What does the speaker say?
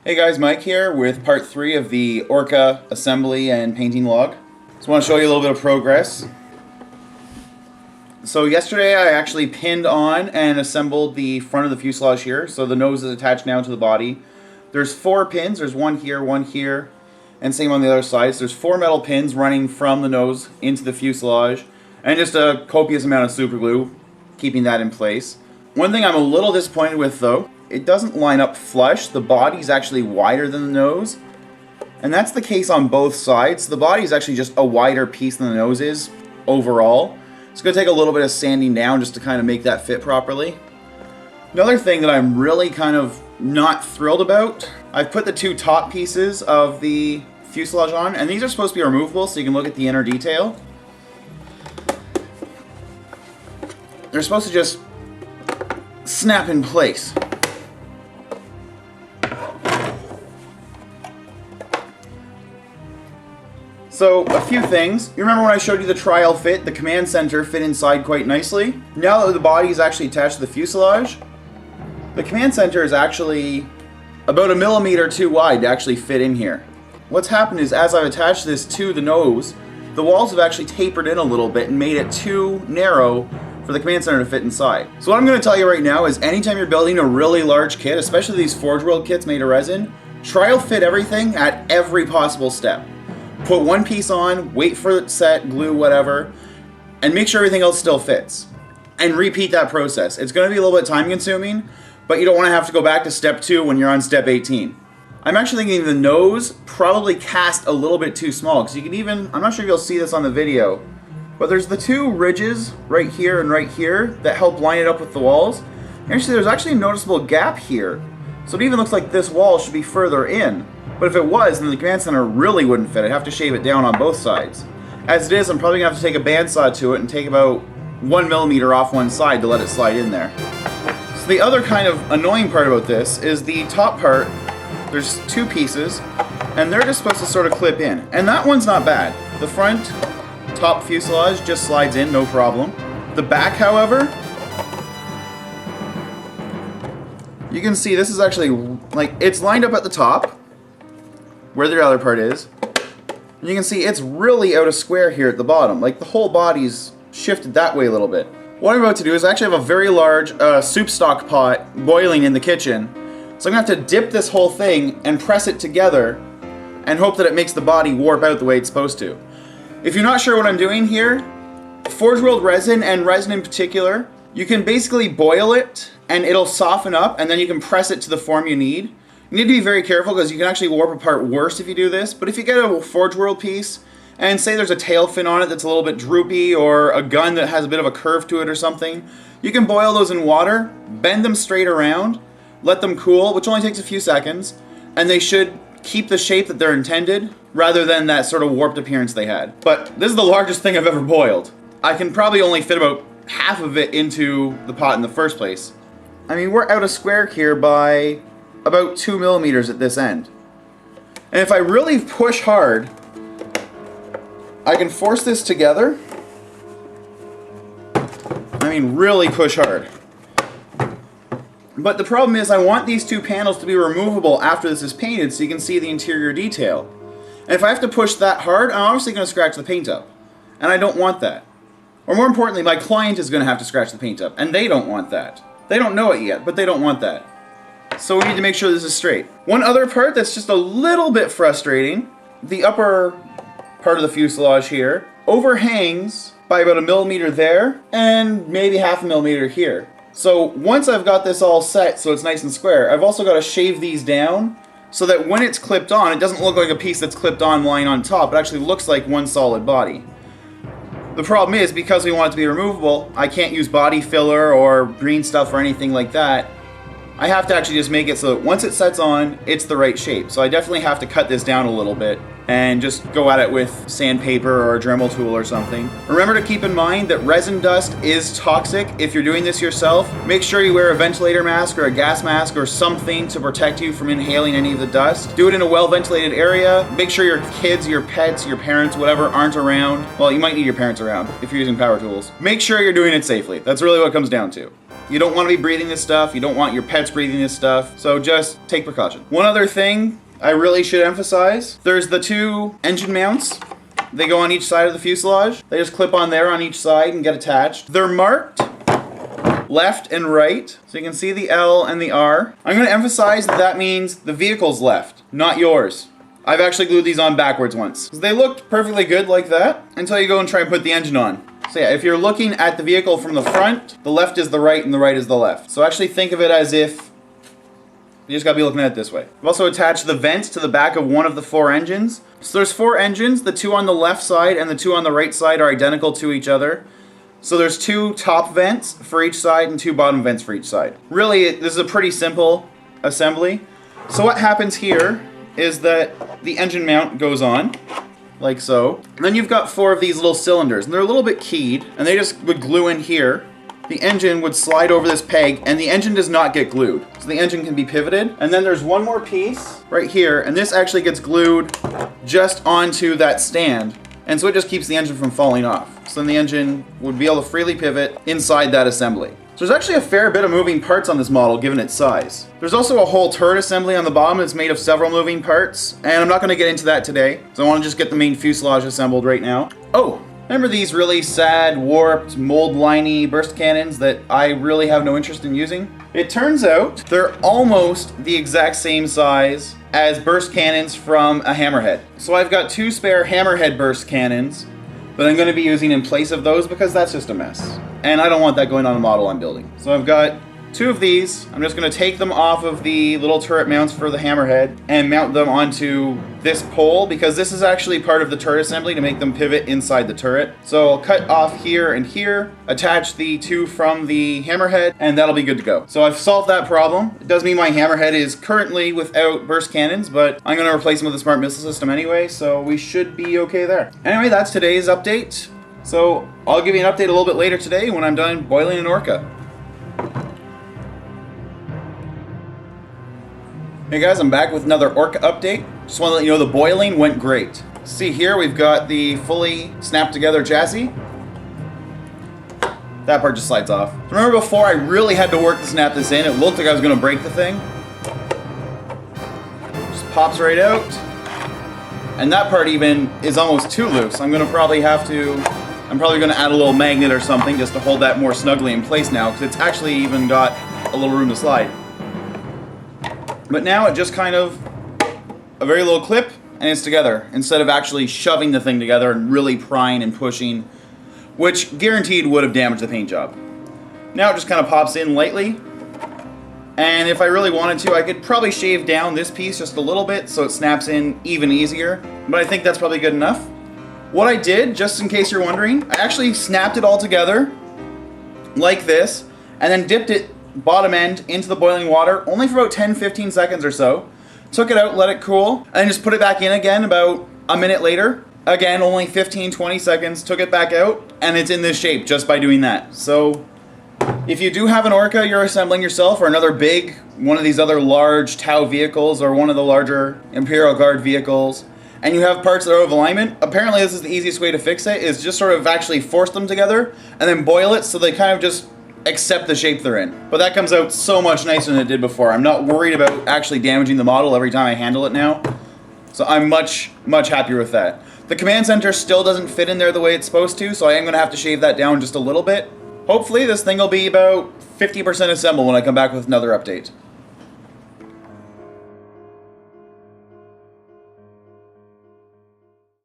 Hey guys, Mike here with part 3 of the Orca assembly and painting log. Just want to show you a little bit of progress. So yesterday I actually pinned on and assembled the front of the fuselage here. So the nose is attached now to the body. There's 4 pins, there's one here, and same on the other side. So there's 4 metal pins running from the nose into the fuselage, and just a copious amount of super glue keeping that in place. One thing I'm a little disappointed with though, it doesn't line up flush. The body's actually wider than the nose, and that's the case on both sides. The body is actually just a wider piece than the nose is overall. It's going to take a little bit of sanding down just to kind of make that fit properly. Another thing that I'm really kind of not thrilled about, I've put the 2 top pieces of the fuselage on, and these are supposed to be removable so you can look at the inner detail. They're supposed to just snap in place. So, a few things. You remember when I showed you the trial fit, the command center fit inside quite nicely? Now that the body is actually attached to the fuselage, the command center is actually about 1 millimeter too wide to actually fit in here. What's happened is, as I've attached this to the nose, the walls have actually tapered in a little bit and made it too narrow for the command center to fit inside. So what I'm going to tell you right now is, anytime you're building a really large kit, especially these Forge World kits made of resin, trial fit everything at every possible step. Put one piece on, wait for it set, glue, whatever, and make sure everything else still fits. And repeat that process. It's going to be a little bit time consuming, but you don't want to have to go back to step 2 when you're on step 18. I'm actually thinking the nose probably cast a little bit too small, because you can even, I'm not sure if you'll see this on the video, but there's the 2 ridges right here and right here that help line it up with the walls. And actually there's actually a noticeable gap here. So it even looks like this wall should be further in. But if it was, then the command center really wouldn't fit. I'd have to shave it down on both sides. As it is, I'm probably going to have to take a bandsaw to it and take about 1 millimeter off one side to let it slide in there. So the other kind of annoying part about this is the top part, there's 2 pieces, and they're just supposed to sort of clip in. And that one's not bad. The front top fuselage just slides in, no problem. The back, however, you can see this is actually, like, it's lined up at the top, where the other part is. And you can see it's really out of square here at the bottom. Like, the whole body's shifted that way a little bit. What I'm about to do is actually have a very large soup stock pot boiling in the kitchen. So I'm going to have to dip this whole thing and press it together and hope that it makes the body warp out the way it's supposed to. If you're not sure what I'm doing here, Forge World resin, and resin in particular, you can basically boil it and it'll soften up, and then you can press it to the form you need. You need to be very careful because you can actually warp apart worse if you do this, but if you get a Forge World piece, and say there's a tail fin on it that's a little bit droopy, or a gun that has a bit of a curve to it or something, you can boil those in water, bend them straight around, let them cool, which only takes a few seconds, and they should keep the shape that they're intended, rather than that sort of warped appearance they had. But this is the largest thing I've ever boiled. I can probably only fit about half of it into the pot in the first place. I mean, we're out of square here by about 2 millimeters at this end. And if I really push hard, I can force this together. I mean, really push hard. But the problem is, I want these 2 panels to be removable after this is painted so you can see the interior detail. And if I have to push that hard, I'm obviously going to scratch the paint up. And I don't want that. Or more importantly, my client is going to have to scratch the paint up, and they don't want that. They don't know it yet, but they don't want that. So we need to make sure this is straight. One other part that's just a little bit frustrating, the upper part of the fuselage here overhangs by about 1 millimeter there, and maybe half a millimeter here. So once I've got this all set so it's nice and square, I've also got to shave these down so that when it's clipped on, it doesn't look like a piece that's clipped on lying on top. It actually looks like one solid body. The problem is, because we want it to be removable, I can't use body filler or green stuff or anything like that. I have to actually just make it so that once it sets on, it's the right shape. So I definitely have to cut this down a little bit and just go at it with sandpaper or a Dremel tool or something. Remember to keep in mind that resin dust is toxic. If you're doing this yourself, make sure you wear a ventilator mask or a gas mask or something to protect you from inhaling any of the dust. Do it in a well-ventilated area. Make sure your kids, your pets, your parents, whatever, aren't around. Well, you might need your parents around if you're using power tools. Make sure you're doing it safely. That's really what it comes down to. You don't want to be breathing this stuff. You don't want your pets breathing this stuff. So just take precaution. One other thing I really should emphasize, there's the 2 engine mounts. They go on each side of the fuselage. They just clip on there on each side and get attached. They're marked left and right, so you can see the L and the R. I'm going to emphasize that means the vehicle's left, not yours. I've actually glued these on backwards once. They looked perfectly good like that until you go and try and put the engine on. So yeah, if you're looking at the vehicle from the front, the left is the right and the right is the left. So actually think of it as if you just gotta be looking at it this way. I've also attached the vents to the back of one of the 4 engines. So there's 4 engines, the 2 on the left side and the 2 on the right side are identical to each other. So there's 2 top vents for each side and 2 bottom vents for each side. Really, this is a pretty simple assembly. So what happens here is that the engine mount goes on, like so. And then you've got 4 of these little cylinders, and they're a little bit keyed, and they just would glue in here. The engine would slide over this peg, and the engine does not get glued. So the engine can be pivoted. And then there's one more piece right here, and this actually gets glued just onto that stand. And so it just keeps the engine from falling off. So then the engine would be able to freely pivot inside that assembly. So there's actually a fair bit of moving parts on this model given its size. There's also a whole turret assembly on the bottom that's made of several moving parts, and I'm not going to get into that today, so I want to just get the main fuselage assembled right now. Oh, remember these really sad, warped, mold-liney burst cannons that I really have no interest in using? It turns out they're almost the exact same size as burst cannons from a hammerhead. So I've got 2 spare hammerhead burst cannons that I'm going to be using in place of those because that's just a mess. And I don't want that going on a model I'm building. So I've got 2 of these. I'm just going to take them off of the little turret mounts for the hammerhead and mount them onto this pole because this is actually part of the turret assembly to make them pivot inside the turret. So I'll cut off here and here, attach the 2 from the hammerhead, and that'll be good to go. So I've solved that problem. It does mean my hammerhead is currently without burst cannons, but I'm going to replace them with a smart missile system anyway, so we should be okay there. Anyway, that's today's update. So I'll give you an update a little bit later today when I'm done boiling an Orca. Hey guys, I'm back with another Orca update. Just want to let you know the boiling went great. See here, we've got the fully snapped together chassis. That part just slides off. Remember before I really had to work to snap this in? It looked like I was going to break the thing. Just pops right out. And that part even is almost too loose. I'm probably going to add a little magnet or something just to hold that more snugly in place now, because it's actually even got a little room to slide. But now it just kind of, a very little clip, and it's together, instead of actually shoving the thing together and really prying and pushing, which guaranteed would have damaged the paint job. Now it just kind of pops in lightly, and if I really wanted to, I could probably shave down this piece just a little bit so it snaps in even easier, but I think that's probably good enough. What I did, just in case you're wondering, I actually snapped it all together, like this, and then dipped it bottom end into the boiling water only for about 10-15 seconds or so. Took it out, let it cool, and just put it back in again about a minute later. Again, only 15-20 seconds, took it back out, and it's in this shape just by doing that. So if you do have an Orca you're assembling yourself, or another big, one of these other large Tau vehicles, or one of the larger Imperial Guard vehicles, and you have parts that are out of alignment, apparently this is the easiest way to fix it, is just sort of actually force them together, and then boil it so they kind of just accept the shape they're in. But that comes out so much nicer than it did before. I'm not worried about actually damaging the model every time I handle it now. So I'm much happier with that. The command center still doesn't fit in there the way it's supposed to, so I am going to have to shave that down just a little bit. Hopefully this thing will be about 50% assembled when I come back with another update.